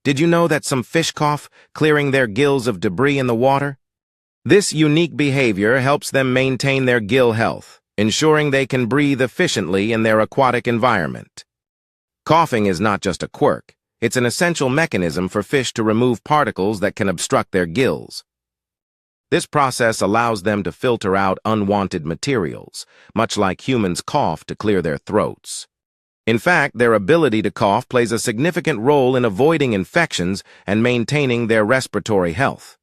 Did you know that some fish cough, clearing their gills of debris in the water? This unique behavior helps them maintain their gill health, ensuring they can breathe efficiently in their aquatic environment. Coughing is not just a quirk. It's an essential mechanism for fish to remove particles that can obstruct their gills. This process allows them to filter out unwanted materials, much like humans cough to clear their throats. In fact, their ability to cough plays a significant role in avoiding infections and maintaining their respiratory health.